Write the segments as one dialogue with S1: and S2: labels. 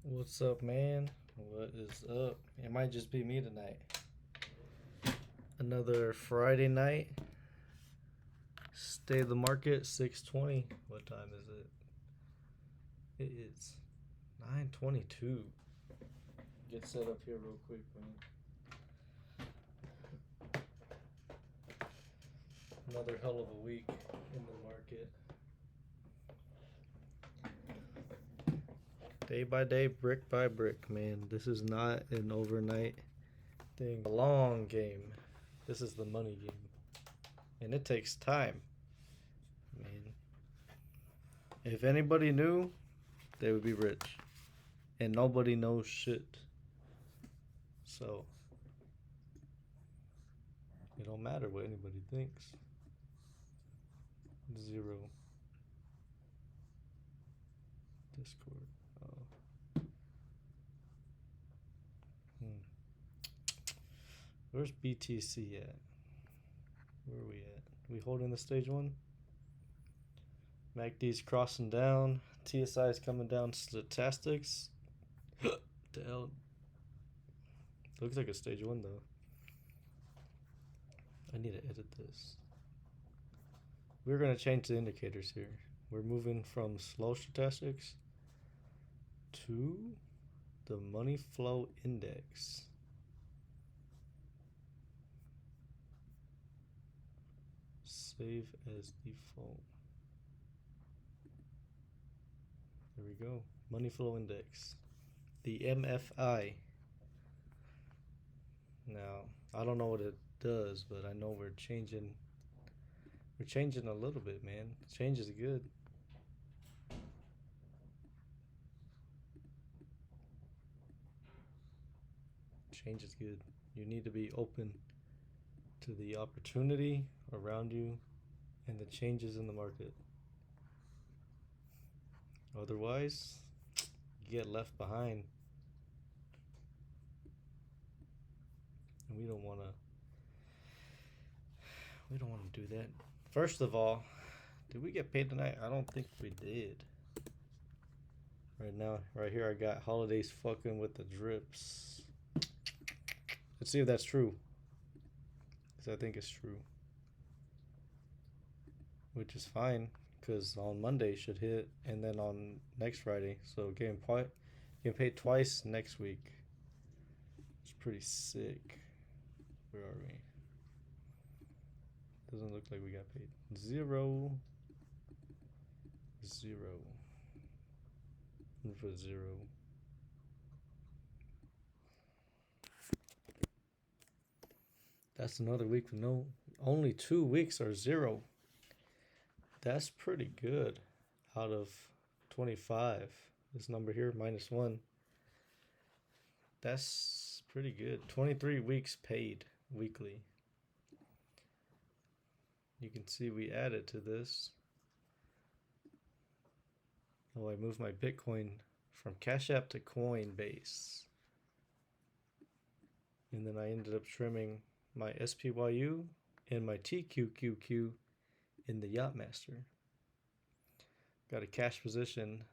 S1: What's up, man? What is up? It might just be me tonight. Another Friday night. Stay the market 6:20. What time is it? It is 9:22. Get set up here real quick, man. Another hell of a week in the market. Day by day, brick by brick, man. This is not an overnight thing. A long game. This is the money game. And it takes time. Man. If anybody knew, they would be rich. And nobody knows shit. So it don't matter what anybody thinks. 0. Discord. Oh. Where's BTC at? Where are we at? We holding the stage 1? MACD's crossing down. TSI is coming down. Statistics. The hell? Looks like a stage 1 though. I need to edit this. We're going to change the indicators here. We're moving from slow statistics to the money flow index. Save as default. There we go. Money flow index. The MFI. Now, I don't know what it does, but I know we're changing. We're changing a little bit, man. Change is good. Change is good. You need to be open to the opportunity around you and the changes in the market. Otherwise, you get left behind. And we don't want to do that. First of all, did we get paid tonight? I don't think we did. Right now, right here, I got holidays fucking with the drips. Let's see if that's true. Because I think it's true. Which is fine. Because on Monday should hit. And then on next Friday. So getting paid twice next week. It's pretty sick. Where are we? Doesn't look like we got paid. 0. 0. I'm gonna put 0. That's another week with no. Only 2 weeks are 0. That's pretty good. Out of 25. This number here, -1. That's pretty good. 23 weeks paid weekly. You can see we added to this. Oh, I moved my Bitcoin from Cash App to Coinbase. And then I ended up trimming my SPYU and my TQQQ in the Yachtmaster. Got a cash position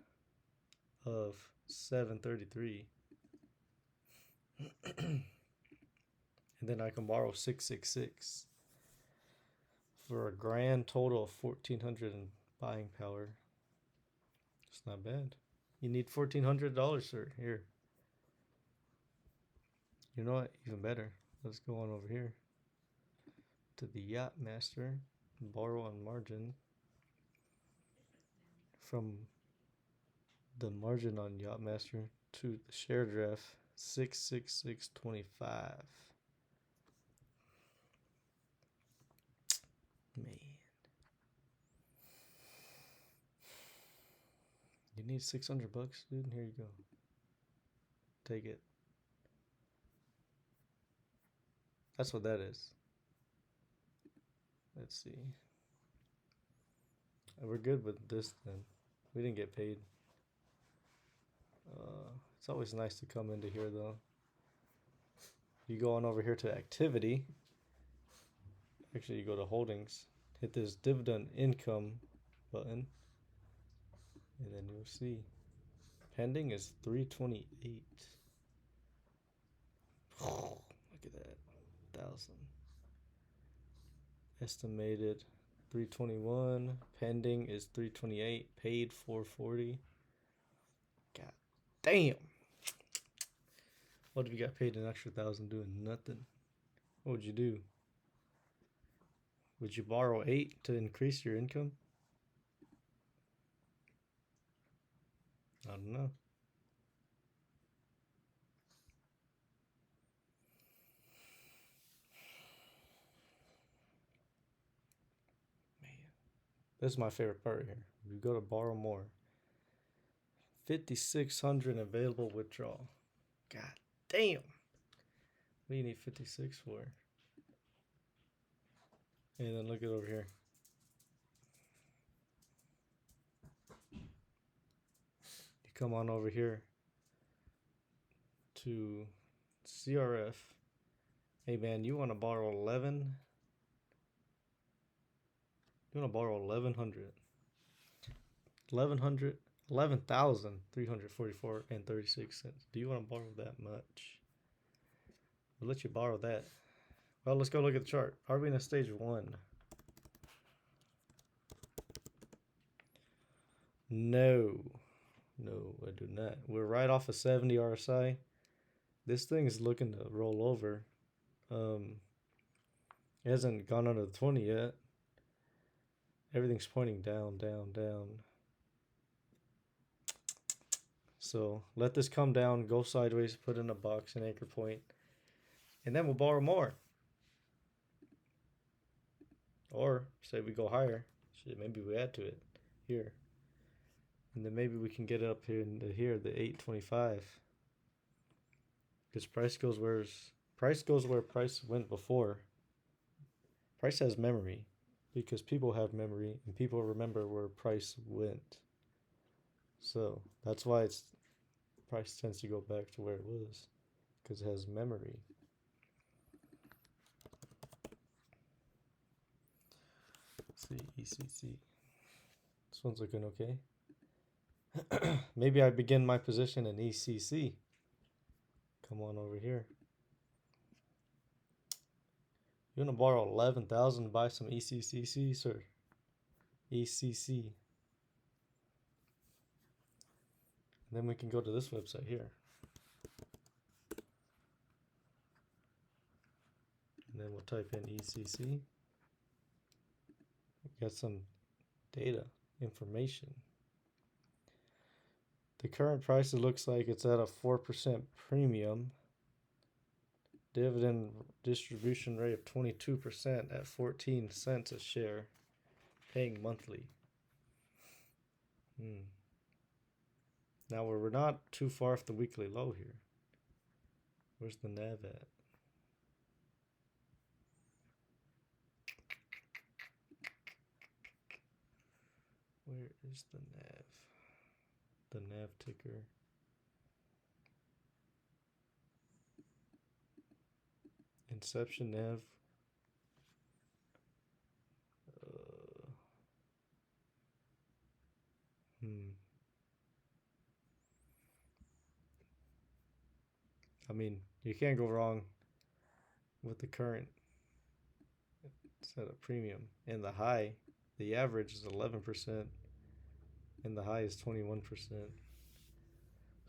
S1: of 733. And then I can borrow 666 for a grand total of 1,400 in buying power. It's not bad. You need $1,400, sir. Here. You know what? Even better. Let's go on over here to the Yachtmaster. Borrow on margin. From the margin on Yachtmaster to the share draft, 66625. Man. You need $600, dude? Here you go. Take it. That's what that is. Let's see. We're good with this then. We didn't get paid. It's always nice to come into here though. You go on over here to activity. Actually, you go to holdings. Hit this dividend income button. And then you'll see. Pending is 328. Look at that. 1,000. Estimated 321. Pending is 328. Paid 440. God damn. What if you got paid an extra 1,000 doing nothing? What would you do? Would you borrow 8 to increase your income? I don't know. Man, this is my favorite part here. You go to borrow more. 5,600 available withdrawal. God damn. What do you need 56 for? And then look at over here. You come on over here to CRF. Hey man, you want to borrow 11? You want to borrow 1,100. 1,100. 11,344 and 36 cents. Do you want to borrow that much? We'll let you borrow that. Well, let's go look at the chart. Are we in a stage 1? No. No, I do not. We're right off a 70 RSI. This thing is looking to roll over. It hasn't gone under the 20 yet. Everything's pointing down, down, down. So let this come down, go sideways, put in a box, an anchor point, and then we'll borrow more. Or say we go higher. Shit, maybe we add to it here. And then maybe we can get it up here into here, the 825. Because price goes where price went before. Price has memory. Because people have memory and people remember where price went. So that's why price tends to go back to where it was. Because it has memory. Let's see, ECC. This one's looking okay. Maybe I begin my position in ECC. Come on over here. You want to borrow 11,000 to buy some ECCC, sir? ECC. And then we can go to this website here. And then we'll type in ECC. We got some data, information. The current price, it looks like it's at a 4% premium. Dividend distribution rate of 22% at 14 cents a share. Paying monthly. Now we're not too far off the weekly low here. Where's the NAV at? Where is the NAV? The NAV ticker. Inception NAV. I mean, you can't go wrong with the current. It's at a premium. And the high, the average is 11%. And the high is 21%.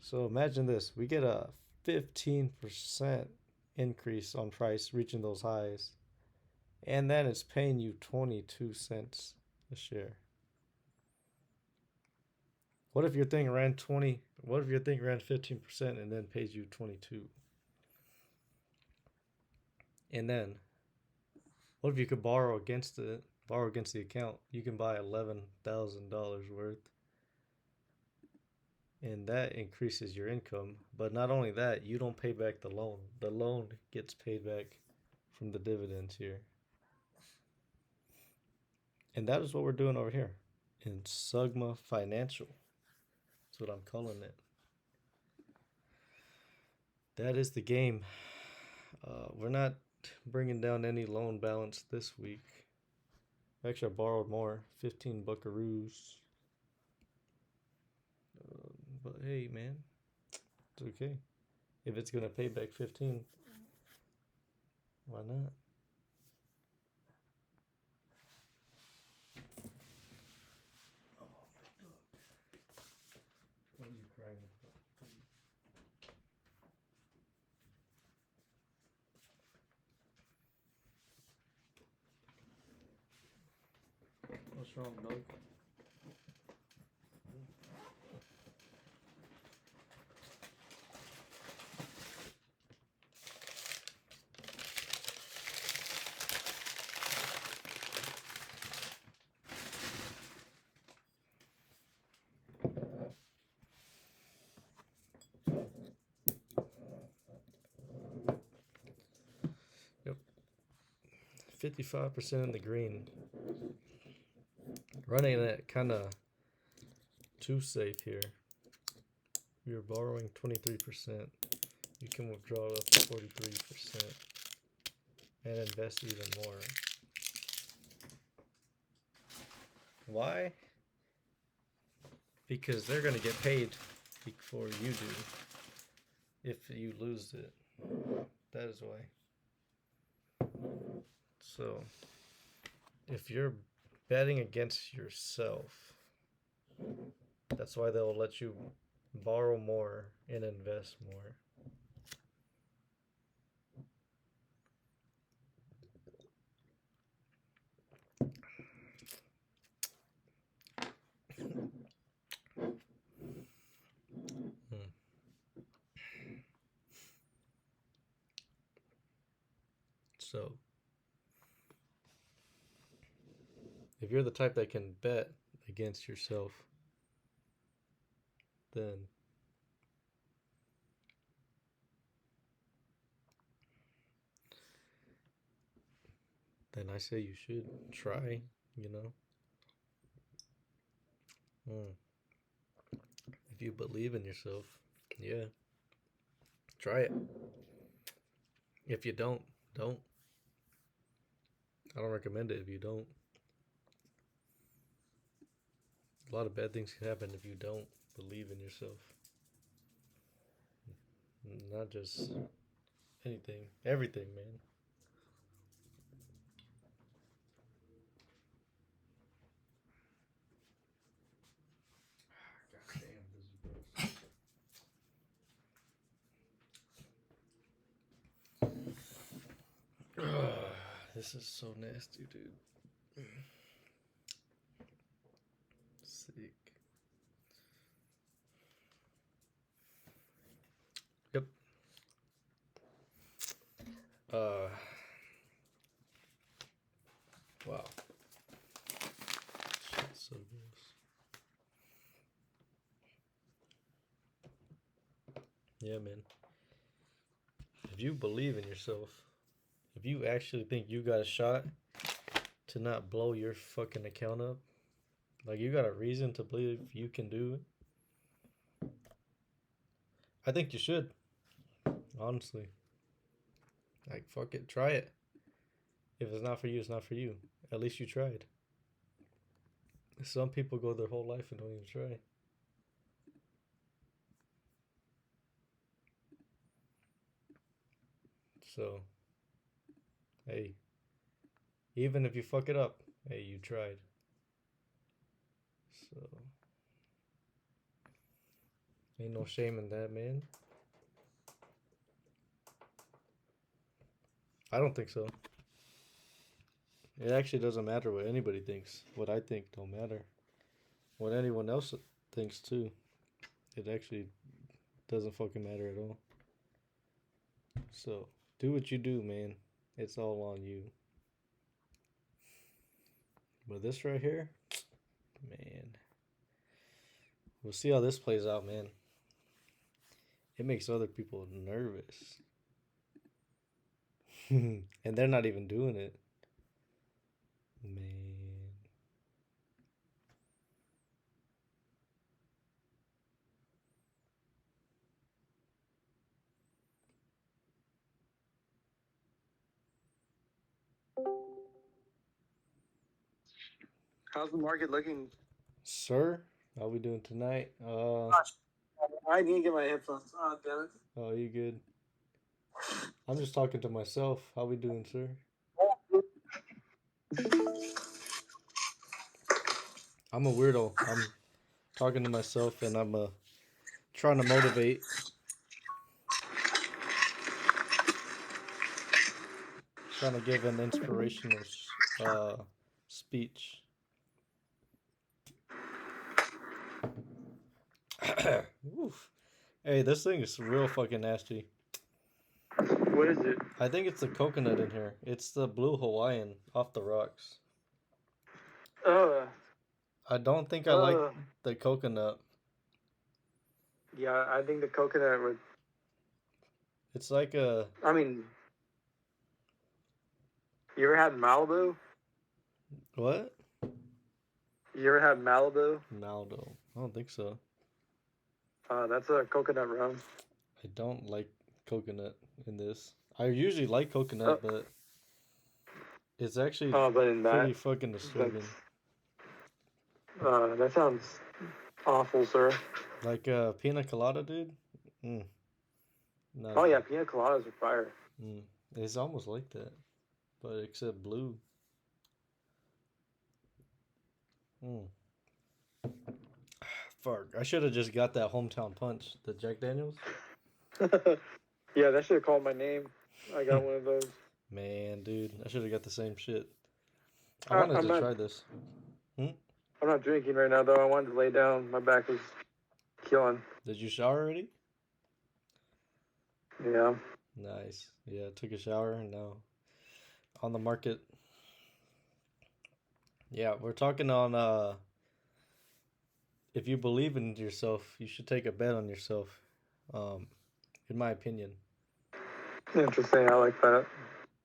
S1: So imagine this. We get a 15% increase on price reaching those highs. And then it's paying you 22 cents a share. What if your thing ran 15% and then pays you 22? And then what if you could borrow against the account? You can buy $11,000 worth. And that increases your income. But not only that, you don't pay back the loan. The loan gets paid back from the dividends here. And that is what we're doing over here in Sugma Financial. That's what I'm calling it. That is the game. We're not bringing down any loan balance this week. Actually, I borrowed more. 15 buckaroos. But hey, man, it's okay. If it's gonna pay back 15, why not? What are you crying about? What's wrong, dog? Yep. 55% in the green. Running it kind of too safe here. You're borrowing 23%. You can withdraw up to 43% and invest even more. Why? Because they're going to get paid before you do if you lose it. That is why. So, if you're betting against yourself, that's why they'll let you borrow more and invest more. So, if you're the type that can bet against yourself, then I say you should try, you know. If you believe in yourself, yeah, try it. If you don't. I don't recommend it if you don't. A lot of bad things can happen if you don't believe in yourself. Not just anything, everything, man. This is so nasty, dude. Sick. Yep. Wow. Shit's so gross. Yeah, man. If you believe in yourself, if you actually think you got a shot to not blow your fucking account up, like you got a reason to believe you can do it, I think you should. Honestly. Like, fuck it. Try it. If it's not for you, it's not for you. At least you tried. Some people go their whole life and don't even try. So, hey, even if you fuck it up, hey, you tried. So, ain't no shame in that, man. I don't think so. It actually doesn't matter what anybody thinks. What I think don't matter. What anyone else thinks too. It actually doesn't fucking matter at all. So, do what you do, man. It's all on you. But this right here, man. We'll see how this plays out, man. It makes other people nervous. And they're not even doing it. Man.
S2: How's the market looking?
S1: Sir, how we doing tonight?
S2: I need to get my headphones. Oh, damn it.
S1: Oh, you good? I'm just talking to myself. How we doing, sir? I'm a weirdo. I'm talking to myself and I'm trying to motivate. Trying to give an inspirational speech. Oof. Hey, this thing is real fucking nasty.
S2: What is it?
S1: I think it's the coconut in here. It's the blue Hawaiian off the rocks. I don't think I like the coconut.
S2: Yeah, I think the coconut would.
S1: It's like a.
S2: I mean, you ever had Malibu?
S1: What?
S2: You ever had Malibu?
S1: Maldo. I don't think so.
S2: That's a coconut rum.
S1: I don't like coconut in this. I usually like coconut, but it's actually
S2: but in
S1: pretty fucking disturbing.
S2: That sounds awful, sir.
S1: Like pina colada, dude.
S2: Oh yeah, pina coladas are fire.
S1: It's almost like that, but except blue. Fuck! I should have just got that hometown punch, the Jack Daniels.
S2: Yeah, that should have called my name. I got one of those.
S1: Man, dude, I should have got the same shit. I wanted to try this.
S2: I'm not drinking right now, though. I wanted to lay down. My back was killing.
S1: Did you shower already?
S2: Yeah.
S1: Nice. Yeah, took a shower and now on the market. Yeah, we're talking on if you believe in yourself, you should take a bet on yourself. In my opinion.
S2: Interesting. I like that.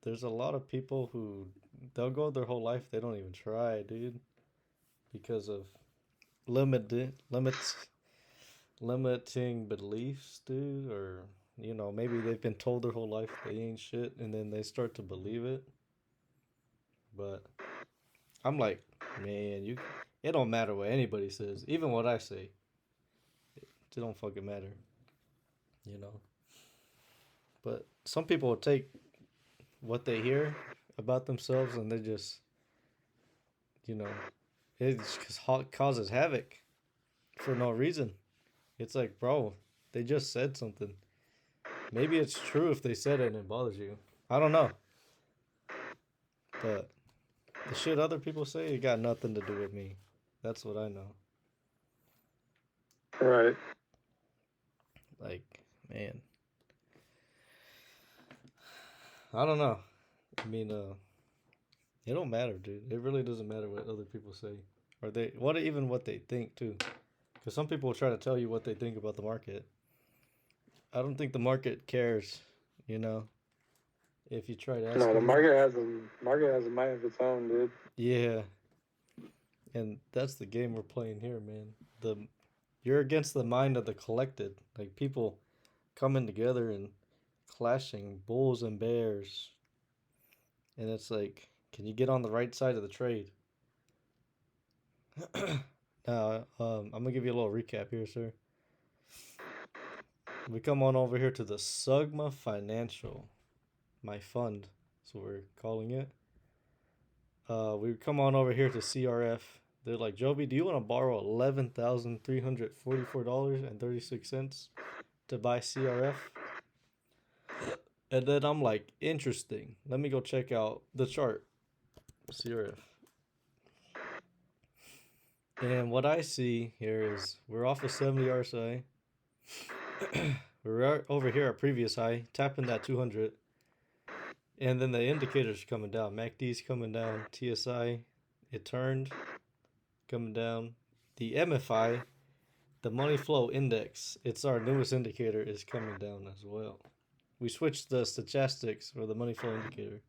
S1: There's a lot of people who they'll go their whole life, they don't even try, dude, because of limiting beliefs, dude, or maybe they've been told their whole life they ain't shit, and then they start to believe it. But I'm like, man, it don't matter what anybody says, even what I say. It don't fucking matter, But some people will take what they hear about themselves and they just, it just causes havoc for no reason. It's like, bro, they just said something. Maybe it's true if they said it and it bothers you. I don't know. But the shit other people say, it got nothing to do with me. That's what I know.
S2: Right.
S1: Like, man. I don't know. I mean, it don't matter, dude. It really doesn't matter what other people say. Or what they think, too. Because some people will try to tell you what they think about the market. I don't think the market cares, if you try to ask
S2: them.
S1: The
S2: market has a mind of its own, dude.
S1: Yeah. And that's the game we're playing here, man. You're against the mind of the collected. Like, people coming together and clashing, bulls and bears. And it's like, can you get on the right side of the trade? Now, I'm going to give you a little recap here, sir. We come on over here to the Sugma Financial, my fund, that's what we're calling it. We come on over here to CRF. They're like, Joby, do you want to borrow $11,344.36 to buy CRF? And then I'm like, interesting. Let me go check out the chart. CRF. And what I see here is we're off a 70 RSI. We're over here at previous high, tapping that 200. And then the indicators coming down. MACD's coming down. TSI, it turned, coming down. The MFI, the money flow index, it's our newest indicator, is coming down as well. We switched the stochastics for the money flow indicator.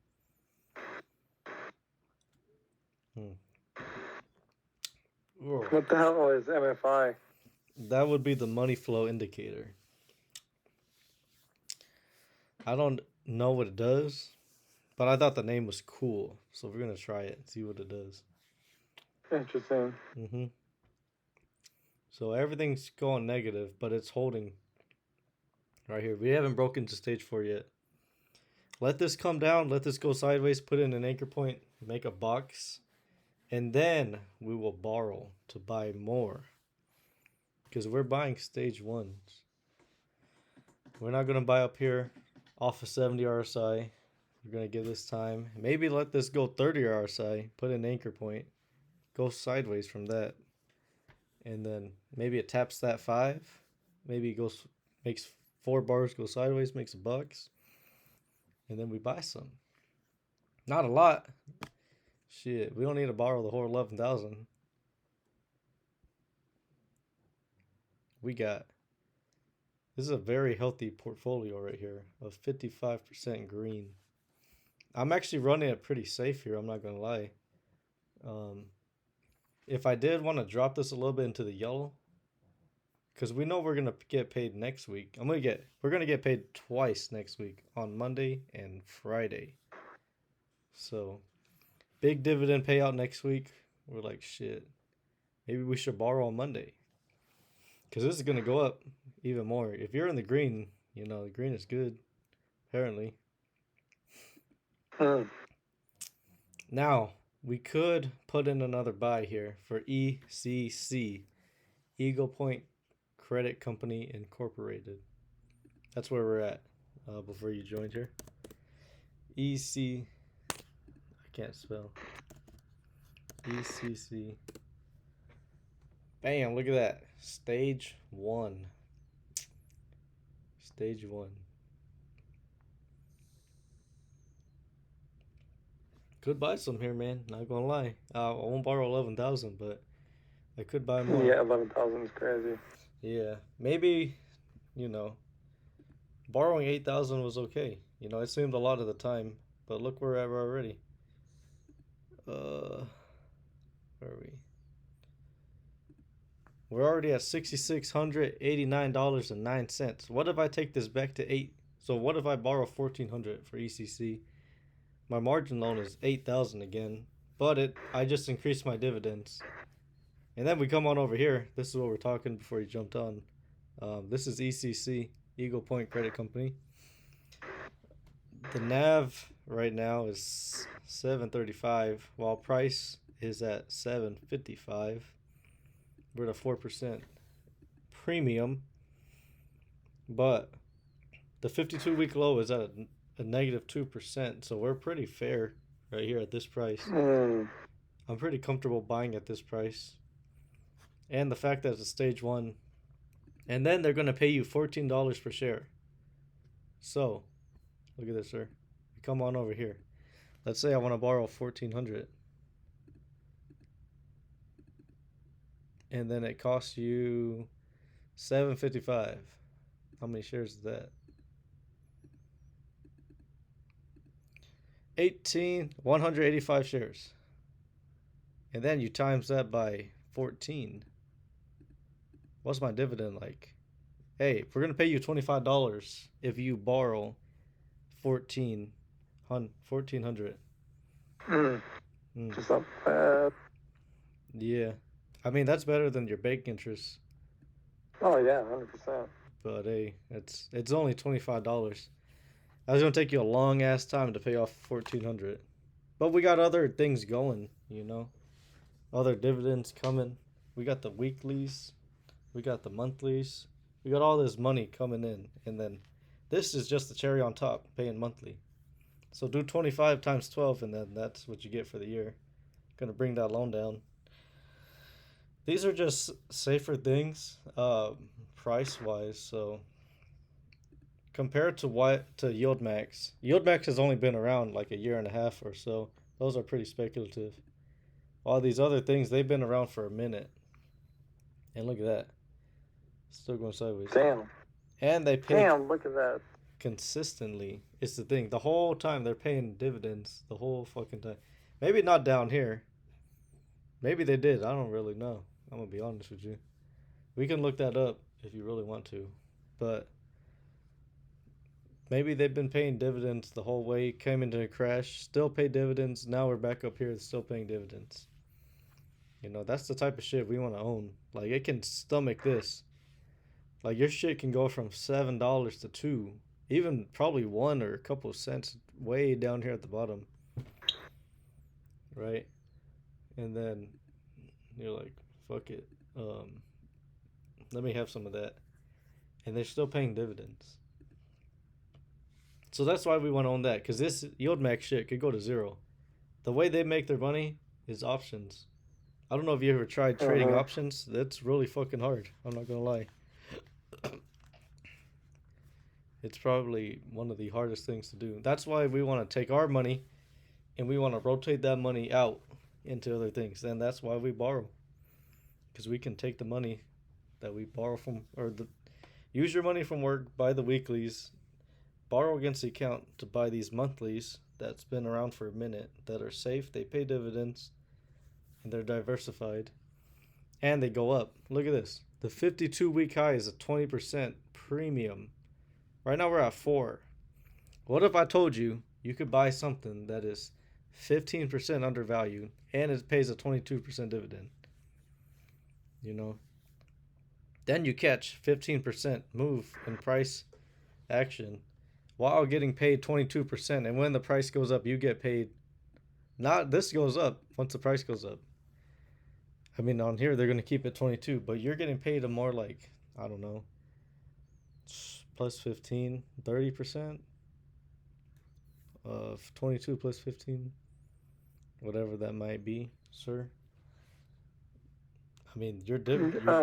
S2: What the hell is MFI?
S1: That would be the money flow indicator. I don't know what it does, but I thought the name was cool, so we're gonna try it and see what it does.
S2: Interesting.
S1: So everything's going negative, but it's holding right here. We haven't broken to stage 4 yet. Let this come down. Let this go sideways. Put in an anchor point. Make a box. And then we will borrow to buy more. Because we're buying stage 1s. We're not going to buy up here off of 70 RSI. We're going to give this time. Maybe let this go 30 RSI. Put an anchor point. Go sideways from that. And then maybe it taps that 5. Maybe it goes, makes 4 bars go sideways, makes $1. And then we buy some. Not a lot. Shit, we don't need to borrow the whole 11,000. We got, this is a very healthy portfolio right here of 55% green. I'm actually running it pretty safe here, I'm not gonna lie. If I did want to drop this a little bit into the yellow, because we know we're gonna get paid next week. We're gonna get paid twice next week, on Monday and Friday. So big dividend payout next week. We're like, shit, maybe we should borrow on Monday, because this is gonna go up even more. If you're in the green, you know the green is good, apparently. Now we could put in another buy here for ECC, Eagle Point Credit Company Incorporated. That's where we're at before you joined here. EC, I can't spell. ECC. Bam, look at that. Stage 1. Stage 1. Could buy some here, man. Not gonna lie. I won't borrow 11,000, but I could buy more.
S2: Yeah, 11,000 is crazy.
S1: Yeah, maybe, borrowing 8,000 was okay. It seemed a lot of the time, but look where we're at already. Where are we? We're already at $6,689.09. What if I take this back to 8? So what if I borrow 1,400 for ECC? My margin loan is 8,000 again, but I just increased my dividends. And then we come on over here. This is what we're talking before you jumped on. This is ECC, Eagle Point Credit Company. The NAV right now is 735, while price is at 755. We're at a 4% premium, but the 52-week low is at a negative 2%, so we're pretty fair right here at this price. I'm pretty comfortable buying at this price. And the fact that it's a stage 1. And then they're going to pay you $14 per share. So, look at this, sir. Come on over here. Let's say I want to borrow 1,400. And then it costs you $7.55. How many shares is that? 185 shares. And then you times that by 14. What's my dividend like? Hey, we're gonna pay you $25 if you borrow 1,400.
S2: Just not bad.
S1: Yeah, I mean that's better than your bank interest.
S2: Oh yeah, 100%.
S1: But hey, it's only $25. That's gonna take you a long ass time to pay off 1,400. But we got other things going, other dividends coming. We got the weeklies, we got the monthlies, we got all this money coming in, and then this is just the cherry on top, paying monthly. So do 25 times 12, and then that's what you get for the year. Gonna bring that loan down. These are just safer things, price wise. So compared to Yield Max has only been around like a year and a half or so. Those are pretty speculative. All these other things, they've been around for a minute. And look at that. Still going sideways.
S2: Damn.
S1: And they pay.
S2: Damn, look at that.
S1: Consistently. It's the thing. The whole time they're paying dividends. The whole fucking time. Maybe not down here. Maybe they did. I don't really know. I'm going to be honest with you. We can look that up if you really want to. But maybe they've been paying dividends the whole way. Came into a crash. Still pay dividends. Now we're back up here. Still paying dividends. You know, that's the type of shit we want to own. Like, it can stomach this. Like, your shit can go from $7 to 2, even probably 1 or a couple of cents way down here at the bottom, right? And then you're like, fuck it. Um, Let me have some of that. And they're still paying dividends. So that's why we want to own that, because this yield max shit could go to 0. The way they make their money is options. I don't know if you ever tried trading options. That's really fucking hard. I'm not gonna lie. It's probably one of the hardest things to do. That's why we want to take our money and we want to rotate that money out into other things. And that's why we borrow, because we can take the money that we borrow from, or use your money from work, buy the weeklies, borrow against the account to buy these monthlies that's been around for a minute, that are safe, they pay dividends, and they're diversified, and they go up. Look at this. The 52-week high is a 20% premium. Right now we're at 4. What if I told you you could buy something that is 15% undervalued and it pays a 22% dividend? You know? Then you catch 15% move in price action while getting paid 22%. And when the price goes up, you get paid. Not this goes up once the price goes up. I mean, on here, they're going to keep it 22, but you're getting paid a more like, I don't know, plus 15, 30% of 22 plus 15, whatever that might be, sir. I mean,
S2: I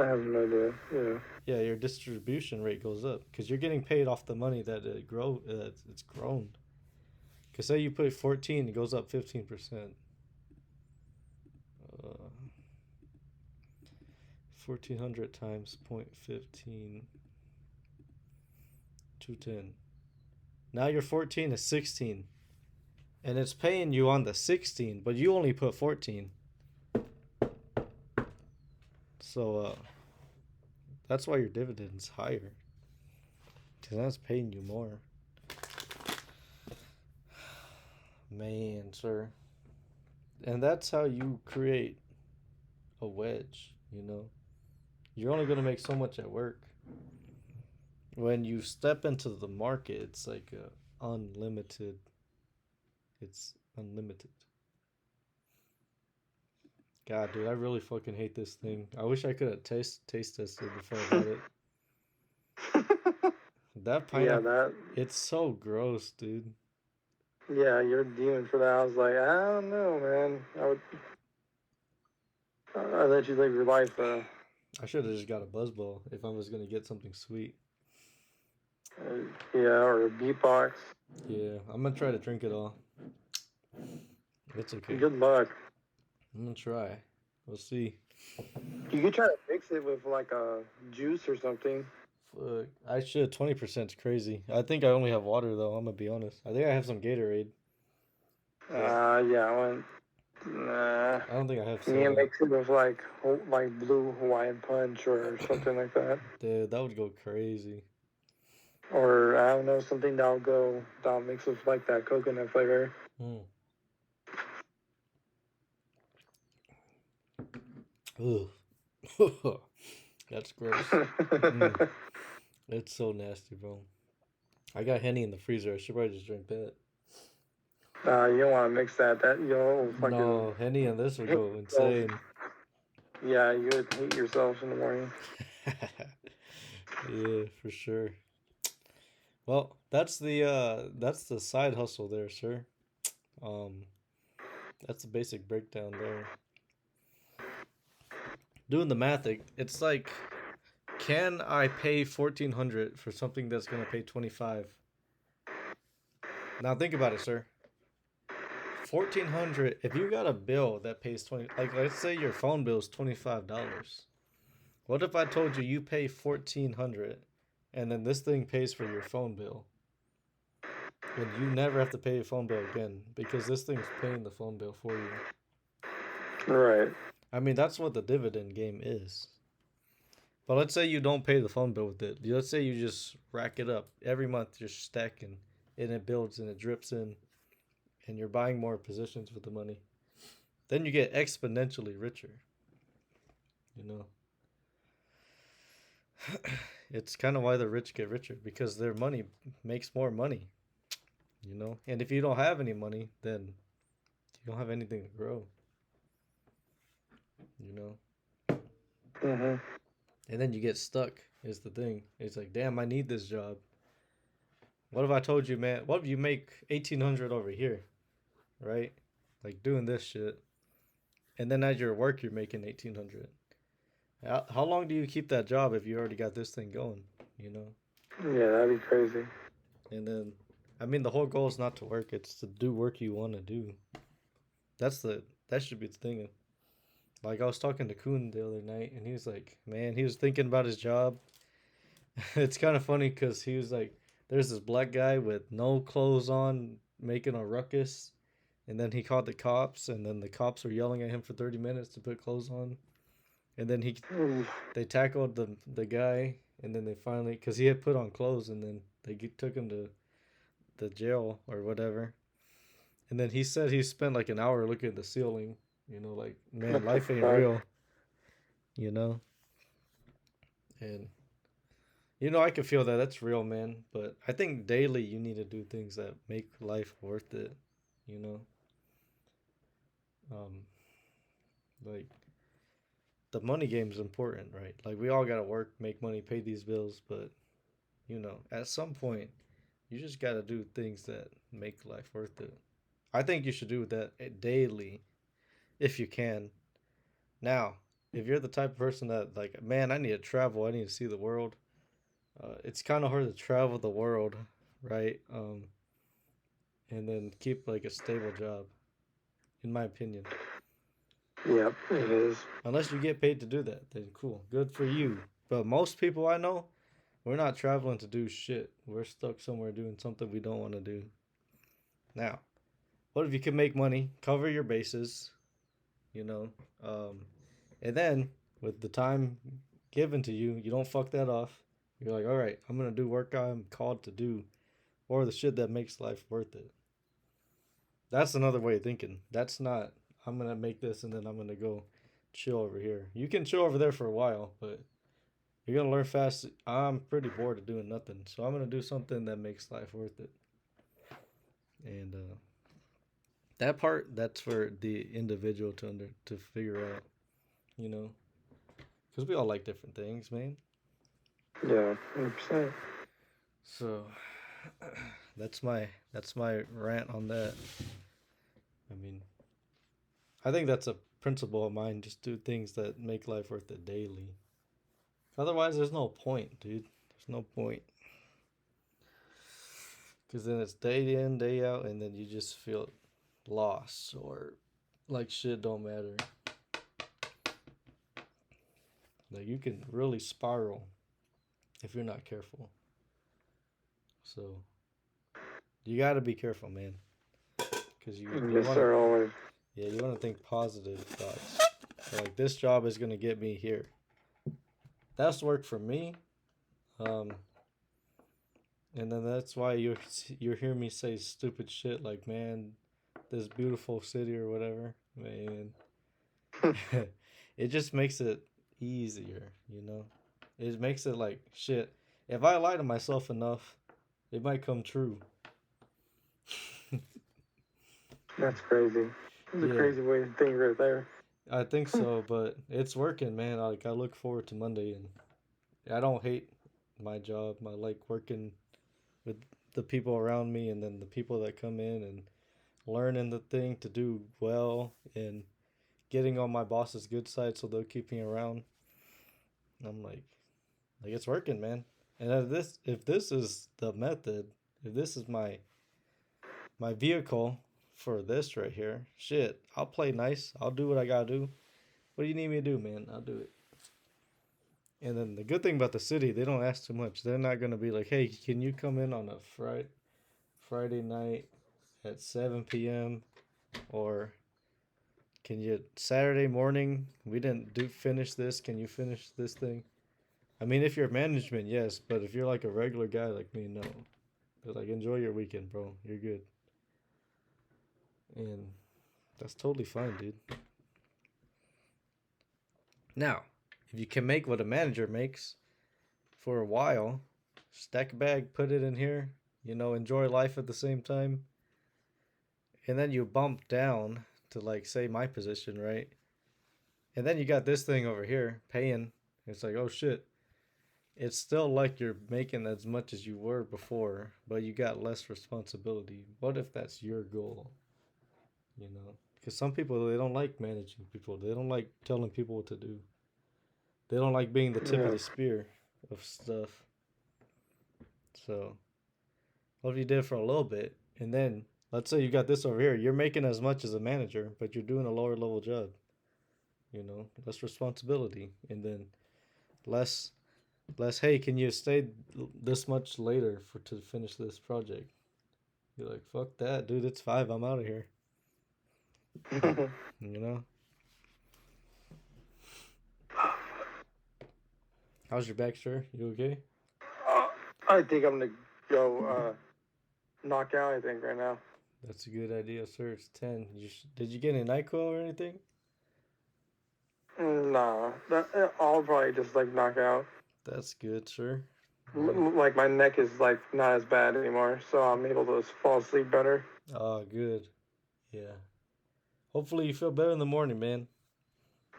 S2: have no idea. Yeah.
S1: Yeah, your distribution rate goes up because you're getting paid off the money that it's grown. Because say you put 14, it goes up 15%. 1400 times 0.15, 210. Now your 14 is 16, and it's paying you on the 16, but you only put 14. So that's why your dividend's higher, because that's paying you more. Man, sir. And that's how you create a wedge, you know? You're only going to make so much at work. When you step into the market, it's like unlimited. It's unlimited. God, dude, I really fucking hate this thing. I wish I could have taste tested before I bought it. That pineapple,
S2: Yeah,
S1: it's so gross, dude.
S2: yeah, you're a demon for that. I was like, I don't know, man. I let you live your life, though.
S1: I should have just got a buzzball if I was gonna get something sweet.
S2: Yeah, or a beatbox.
S1: Yeah, I'm gonna try to drink it all. It's okay.
S2: Good luck.
S1: I'm gonna try. We'll see.
S2: You could try to mix it with like a juice or something.
S1: Fuck, I should. 20% is crazy. I think I only have water though. I'm gonna be honest. I think I have some Gatorade.
S2: Yeah, I went. Nah.
S1: I don't think I have
S2: You
S1: soda.
S2: mix it with like blue Hawaiian punch or something like that.
S1: Dude, that would go crazy.
S2: Or I don't know, something that'll mix with like that coconut flavor.
S1: Ugh. That's gross. It's so nasty, bro. I got Henny in the freezer. I should probably just drink that.
S2: You don't want to mix that. You'll fucking.
S1: No, Henny and this would go insane.
S2: Yeah, you would hate yourself in the morning.
S1: Yeah, for sure. Well, that's the side hustle there, sir. That's the basic breakdown there. Doing the math, it's like, can I pay 1,400 for something that's gonna pay 25? Now think about it, sir. 1,400. If you got a bill that pays 20, like let's say your phone bill is $25. What if I told you you pay 1,400, and then this thing pays for your phone bill, and you never have to pay a phone bill again because this thing's paying the phone bill for you?
S2: Right.
S1: I mean, that's what the dividend game is. But let's say you don't pay the phone bill with it. Let's say you just rack it up every month, just stacking, and it builds and it drips in, and you're buying more positions with the money. Then you get exponentially richer. you know. It's kind of why the rich get richer because their money makes more money, you know. And if you don't have any money, then you don't have anything to grow, you know.
S2: Mhm.
S1: And then you get stuck. Is the thing. It's like, damn, I need this job. What if I told you, man? What if you make 1,800 over here, right? Like doing this shit, and then at your work you're making 1,800. How long do you keep that job if you already got this thing going? You know.
S2: Yeah, that'd be crazy.
S1: And then, I mean, the whole goal is not to work; it's to do work you want to do. That should be the thing. Like I was talking to Kuhn the other night, and he was like, man, he was thinking about his job. It's kind of funny because he was like, there's this black guy with no clothes on making a ruckus, and then he called the cops, and then the cops were yelling at him for 30 minutes to put clothes on, and then
S2: Oof.
S1: they tackled the guy, and then they finally, because he had put on clothes, and then took him to the jail or whatever, and then he said he spent like an hour looking at the ceiling, like, man,
S2: What the
S1: life ain't
S2: fuck?
S1: real, you know, and I can feel that that's real, man. But I think daily you need to do things that make life worth it. You know, um, like the money game is important, right? Like we all gotta work, make money, pay these bills. But at some point, you just gotta do things that make life worth it. I think you should do that daily if you can. Now, if you're the type of person that like, man, I need to travel, I need to see the world. It's kind of hard to travel the world, right? And then keep like a stable job, in my opinion.
S2: Yep, it is.
S1: Unless you get paid to do that, then cool, good for you. But most people I know, we're not traveling to do shit. We're stuck somewhere doing something we don't want to do. Now, what if you can make money, cover your bases, you know, um, and then with the time given to you, you don't fuck that off. You're like, all right, I'm gonna do work I'm called to do, or the shit that makes life worth it. That's another way of thinking. That's not, I'm gonna make this and then I'm gonna go chill over here. You can chill over there for a while, but you're gonna learn fast. I'm pretty bored of doing nothing, so I'm gonna do something that makes life worth it. And that part, that's for the individual to figure out, you know, because we all like different things, man.
S2: Yeah, 100%.
S1: So that's my rant on that. I mean, I think that's a principle of mine. Just do things that make life worth it daily. Otherwise, there's no point, dude. There's no point. Because then it's day in, day out, and then you just feel lost or like shit don't matter. Like you can really spiral if you're not careful. So you got to be careful, man. Because you
S2: Yes,
S1: want to,
S2: sir, always.
S1: yeah, you want to think positive thoughts. Like this job is gonna get me here. That's work for me. Um, and then that's why you hear me say stupid shit like, man, this beautiful city or whatever, man. It just makes it easier, you know. It makes it like shit. If I lie to myself enough, it might come true.
S2: That's crazy. That's a
S1: Yeah,
S2: crazy way to think right there.
S1: I think so, but it's working, man. Like I look forward to Monday, and I don't hate my job. I like working with the people around me, and then the people that come in and learning the thing to do well, and getting on my boss's good side so they'll keep me around. I'm like it's working, man. And if this is the method, if this is my vehicle for this right here, shit, I'll play nice. I'll do what I gotta do. What do you need me to do, man? I'll do it. And then the good thing about the city, they don't ask too much. They're not gonna be like, hey, can you come in on a Friday night at 7 p.m. or can you Saturday morning? We didn't do finish this. Can you finish this thing? I mean, if you're management, yes, but if you're like a regular guy like me, no. But like, enjoy your weekend, bro. You're good, and that's totally fine, dude. Now, if you can make what a manager makes for a while, stack a bag, put it in here, enjoy life at the same time, and then you bump down to like say my position, right? And then you got this thing over here paying. It's like, oh shit. It's still like you're making as much as you were before, but you got less responsibility. What if that's your goal? Because some people, they don't like managing people. They don't like telling people what to do. They don't like being the tip of
S2: Yeah.
S1: the spear of stuff. So, what if you did it for a little bit, and then let's say you got this over here. You're making as much as a manager, but you're doing a lower level job. Less responsibility, and then less, less. Hey, can you stay this much later to finish this project? You're like, fuck that, dude. It's 5. I'm out of here. You know. How's your back, sir? You okay?
S2: I think I'm gonna go knock out. I think right now.
S1: That's a good idea, sir. It's 10. Did you get any NyQuil or anything?
S2: Nah, I'll probably just like knock out.
S1: That's good, sir.
S2: Like my neck is like not as bad anymore, so I'm able to fall asleep better.
S1: Oh, good. Yeah. Hopefully you feel better in the morning, man.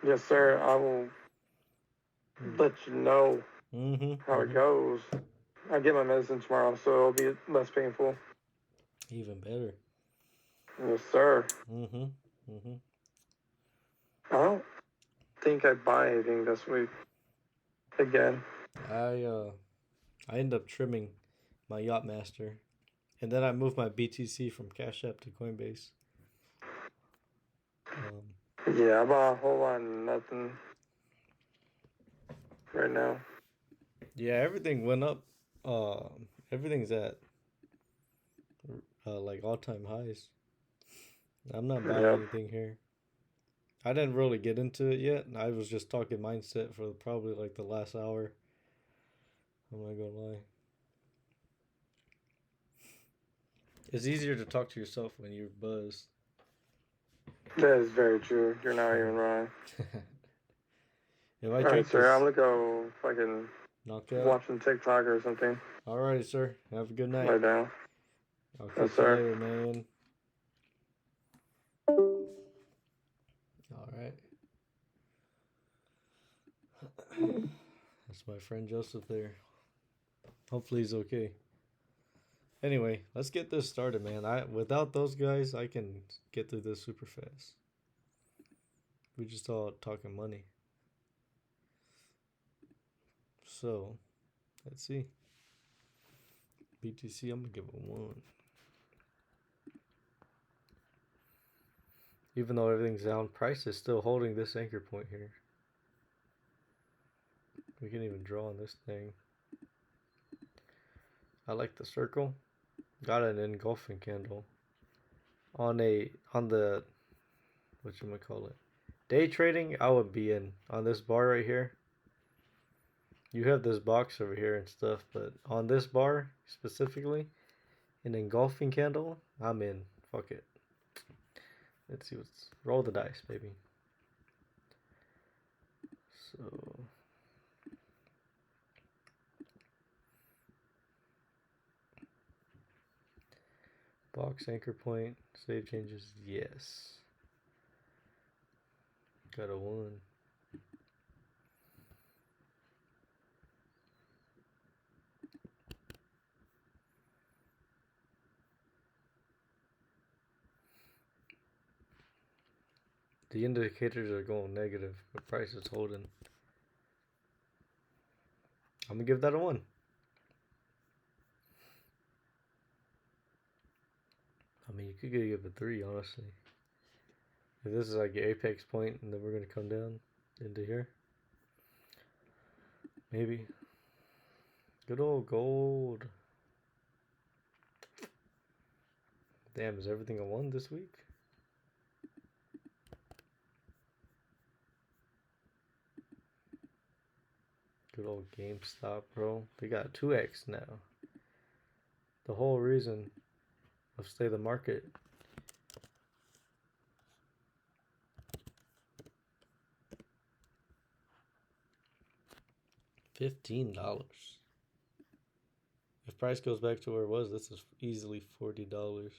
S2: Yes, sir. I will let you know how it goes. I get my medicine tomorrow, so it'll be less painful.
S1: Even better.
S2: Yes, sir. I don't think I buy anything this week. Again.
S1: I end up trimming my Yacht Master, and then I moved my BTC from Cash App to Coinbase.
S2: Yeah, I bought a whole lot of nothing right now.
S1: Yeah, everything went up. Everything's at like all-time highs. I'm not buying anything here. I didn't really get into it yet. I was just talking mindset for probably like the last hour. I'm not gonna lie. It's easier to talk to yourself when you're buzzed.
S2: That is very true. You're not even wrong.
S1: If I
S2: All
S1: drink
S2: right, sir.
S1: this,
S2: I'm gonna go fucking watch some TikTok or something.
S1: Alrighty, sir. Have a good night.
S2: Right now.
S1: I'll catch you later, man. Alright. That's my friend Joseph there. Hopefully he's okay. Anyway, let's get this started, man. Without those guys, I can get through this super fast. We just all talking money. So, let's see. BTC, I'm gonna give it 1. Even though everything's down, price is still holding this anchor point here. We can even draw on this thing. I like the circle. Got an engulfing candle. On the whatchamacallit, day trading, I would be in on this bar right here. You have this box over here and stuff, but on this bar specifically, an engulfing candle, I'm in. Fuck it. Let's see roll the dice, baby. So box anchor point, save changes, yes. Got a 1. The indicators are going negative, but price is holding. I'm gonna give that a 1. I mean, you could give it 3, honestly. If this is like your apex point, and then we're gonna come down into here. Maybe. Good old gold. Damn, is everything a 1 this week? Good old GameStop, bro. They got 2x now. The whole reason of stay the market. $15. If price goes back to where it was, this is easily $40.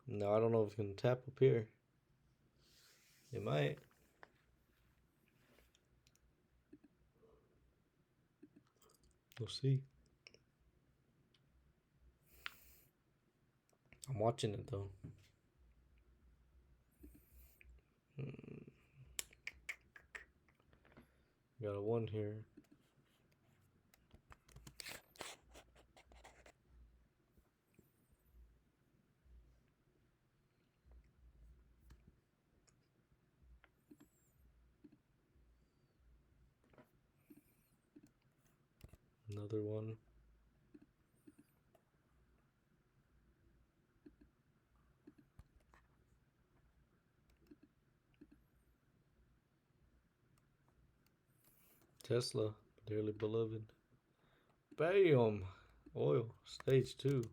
S1: No, I don't know if it's gonna tap up here. It might. We'll see. I'm watching it though. Got a 1 here. Another 1. Tesla, dearly beloved. Bam! Oil, stage 2.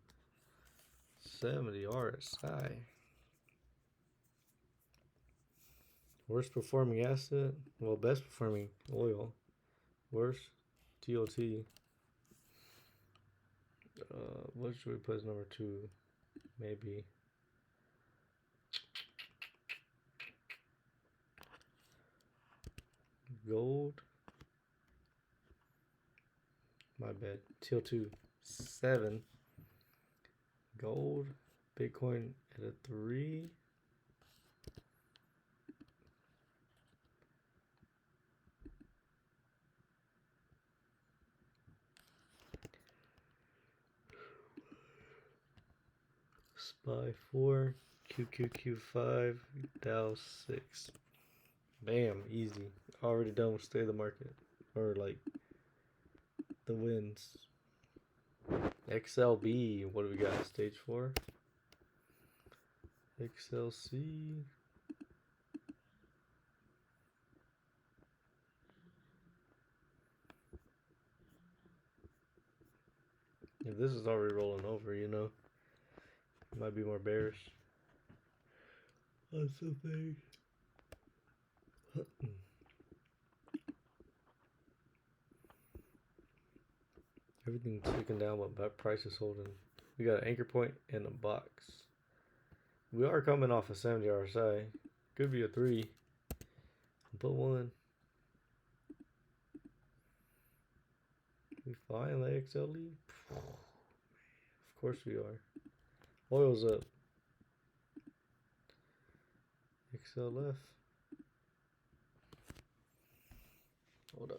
S1: 70 RSI. Worst performing asset? Well, best performing oil. Worst TOT. What should we put as number 2? Maybe. Gold. My bad. TO2 7. Gold. Bitcoin at a 3. SPY 4. QQQ 5. Dow 6. Bam, easy. Already done with state of the market. Or like the wins. XLB, what do we got? Stage 4. XLC. If this is already rolling over, you know, it might be more bearish. On something. Everything's ticking down, but price is holding. We got an anchor point and a box. We are coming off a 70 RSI. Could be a 3. Put 1. We find the XLE? Of course we are. Oil's up. XLF. Hold on.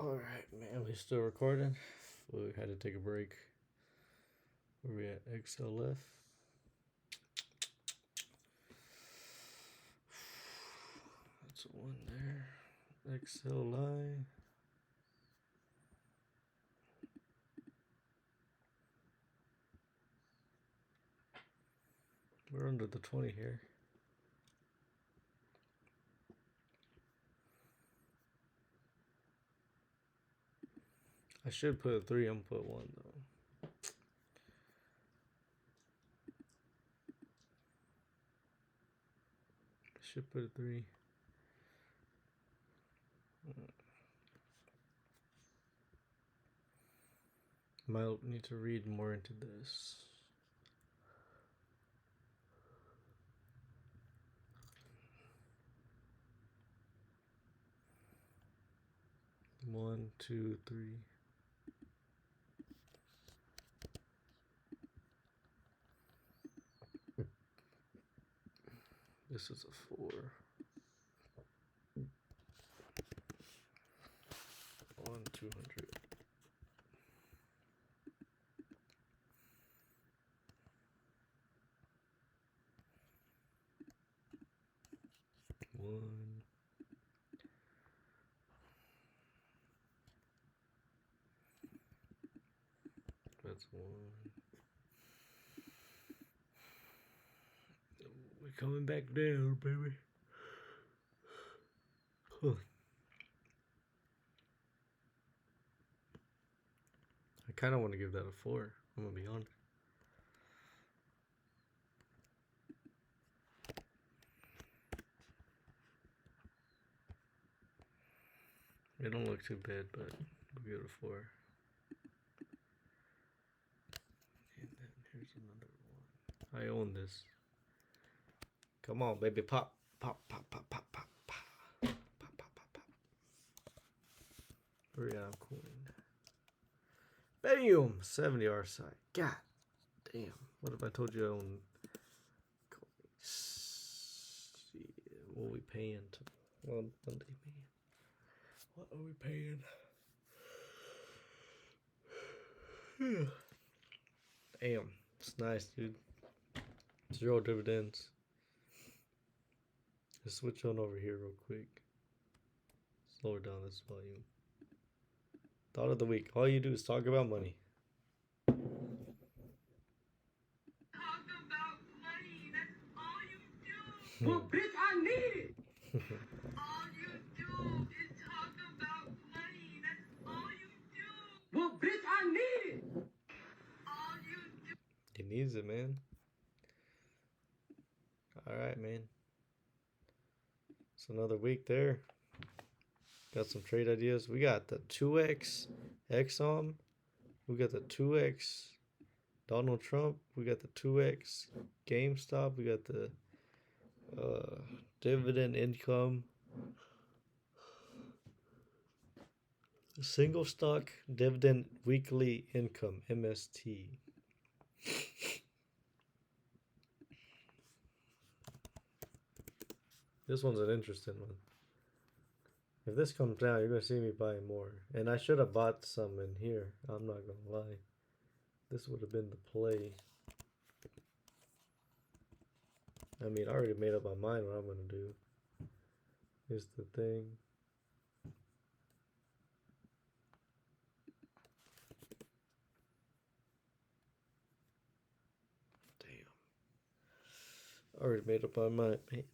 S1: Alright, man, we still recording? We had to take a break. Where we at? XLF? That's one there. XLI. We're under the 20 here. I should put a 3, I'm put 1 though. I should put a 3. Might need to read more into this. One, two, three. This is a 4. 200. One. That's 1. We're coming back down, baby. Huh. I kind of want to give that a 4. I'm gonna be honest. It don't look too bad, but we'll give it a 4. And then here's another one. I own this. Come on, baby, pop, pop, pop, pop, pop, pop, pop, pop, pop, pop, pop. Real coin. Bam! 70 R side. God damn. What if I told you I own coins? What are we paying to Monday, man? What are we paying? Damn. It's nice, dude. 0 dividends. Just switch on over here real quick. Slower down this volume. Thought of the week. All you do is talk about money.
S3: Talk about money. That's all you do. Well, bitch, I need it. All you do is talk about money. That's all you do. Well, bitch, I need it. All you do.
S1: He needs it, man. Alright, man. It's another week there. Got some trade ideas. We got the 2X Exxon. We got the 2X Donald Trump. We got the 2X GameStop. We got the dividend income. Single stock dividend weekly income, MST. This one's an interesting one. If this comes down, you're going to see me buying more. And I should have bought some in here. I'm not going to lie. This would have been the play. I mean, I already made up my mind what I'm going to do. Here's the thing. Damn. I already made up my mind, man.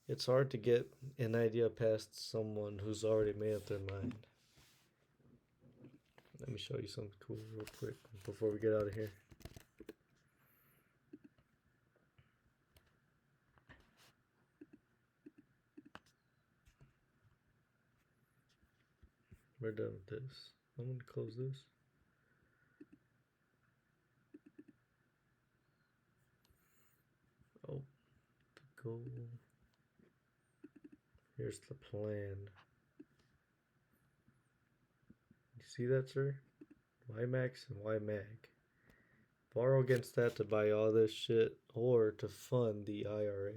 S1: It's hard to get an idea past someone who's already made up their mind. Let me show you something cool real quick before we get out of here. We're done with this. I'm going to close this. Oh, the goal. Here's the plan. You see that, sir? YMAX and YMAG. Borrow against that to buy all this shit or to fund the IRA.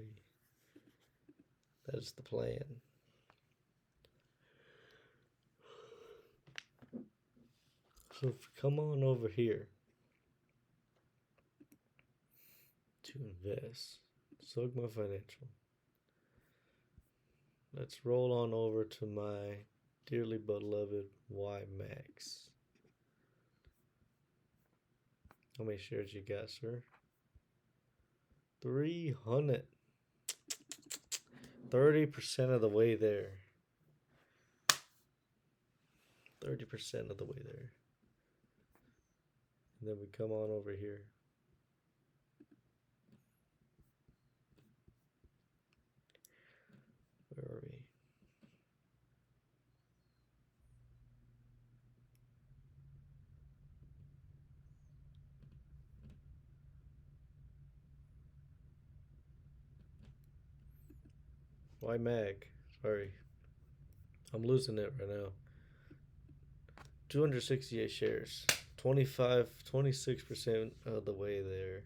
S1: That's the plan. So if we come on over here to invest, Sogma Financial. Let's roll on over to my dearly beloved Y Max. How many shares you got, sir? 300. 30% of the way there. 30% of the way there. And then we come on over here. Where are we? Why mag? Sorry. I'm losing it right now. 268 shares. 26% of the way there.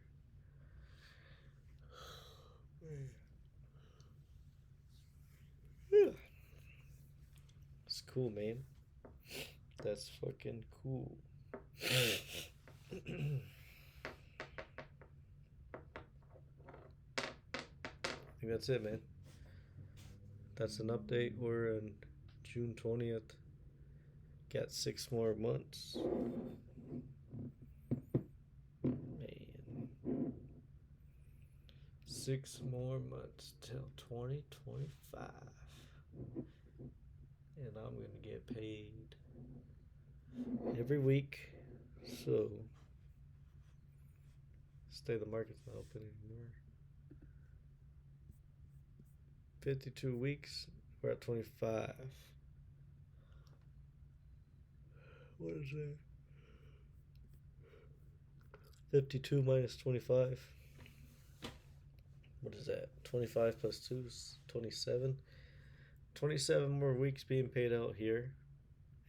S1: Yeah. It's cool, man. That's fucking cool. I think that's it, man. That's an update. We're in June 20th. Got 6 more months. Man. 6 more months till 2025. And I'm going to get paid every week. So, the market's not open anymore. 52 weeks, we're at 25. What is that? 52 minus 25. What is that? 25 plus 2 is 27. 27 more weeks being paid out here.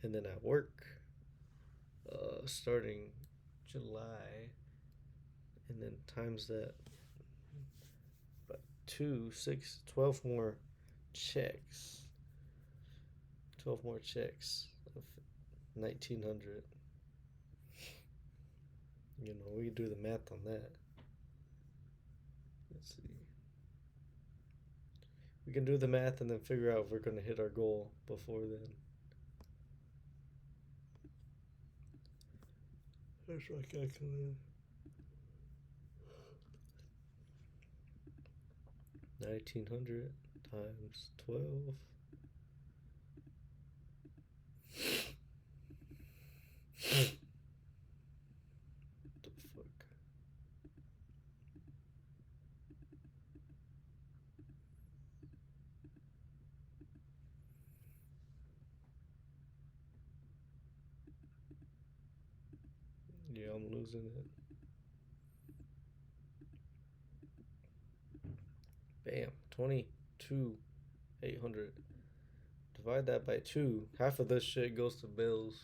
S1: And then at work, starting July. And then times that by 2, 6, 12 more checks. 12 more checks of 1,900. You know, we can do the math on that. Let's see. We can do the math and then figure out if we're going to hit our goal before then. There's my calculator. 1,900 times 12. What the fuck? Yeah, I'm losing it. Bam, 22,800. Divide that by 2. Half of this shit goes to bills.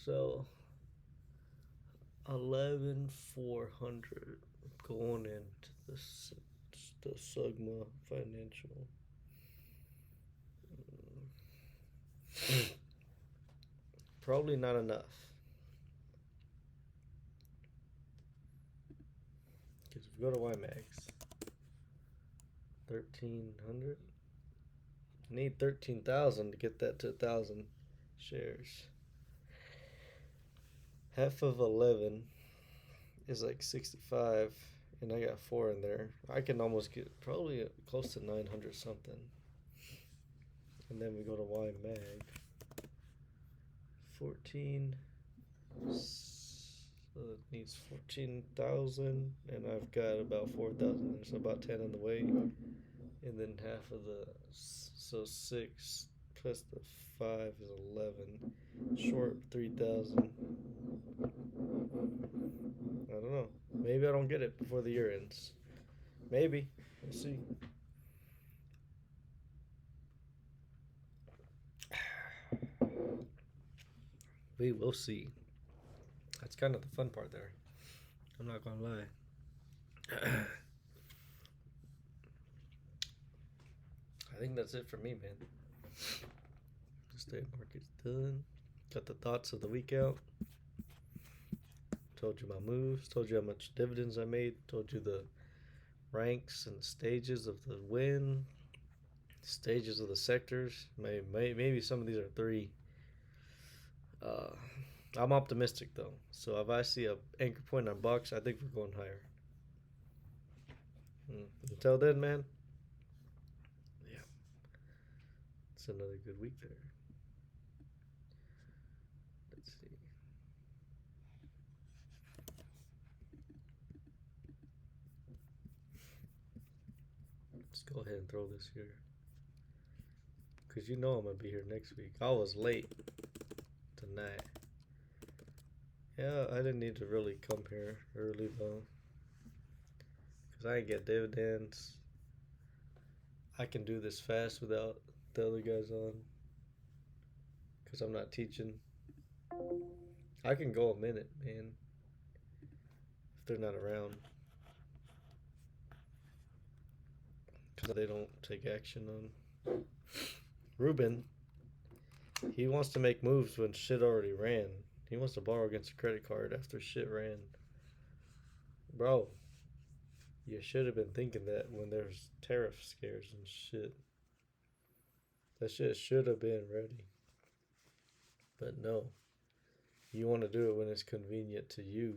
S1: So 11,400 going into the Sugma Financial. Probably not enough. Because if we go to YMAX, 1,300. I need 13,000 to get that to 1,000 shares. Half of 11 is like 65, and I got 4 in there. I can almost get probably close to 900 something. And then we go to YMAG. 14. So it needs 14,000, and I've got about 4,000. So about 10 in the way. And then half of so 6 plus the 5 is 11. Short 3,000. I don't know. Maybe I don't get it before the year ends. Maybe. We'll see. We will see. That's kind of the fun part there. I'm not gonna lie. I think that's it for me, man. The state market's done. Got the thoughts of the week out. Told you my moves. Told you how much dividends I made. Told you the ranks and stages of the win. Stages of the sectors. Maybe some of these are 3. I'm optimistic though. So if I see a anchor point on box, I think we're going higher. Until then, man. Yeah. It's another good week there. Let's see. Let's go ahead and throw this here. Because you know I'm going to be here next week. I was late tonight. Yeah, I didn't need to really come here early though. Because I ain't get dividends. I can do this fast without the other guys on. Because I'm not teaching. I can go a minute, man. If they're not around. Because they don't take action on. Ruben, he wants to make moves when shit already ran. He wants to borrow against a credit card after shit ran. Bro, you should have been thinking that when there's tariff scares and shit. That shit should have been ready. But no. You want to do it when it's convenient to you.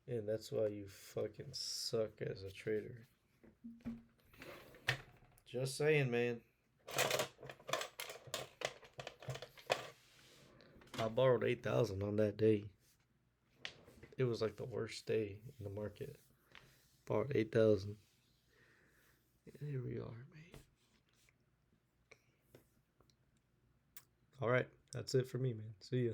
S1: And that's why you fucking suck as a trader. Just saying, man. I borrowed 8,000 on that day. It was like the worst day in the market. Borrowed 8,000. And here we are, man. All right, that's it for me, man. See ya.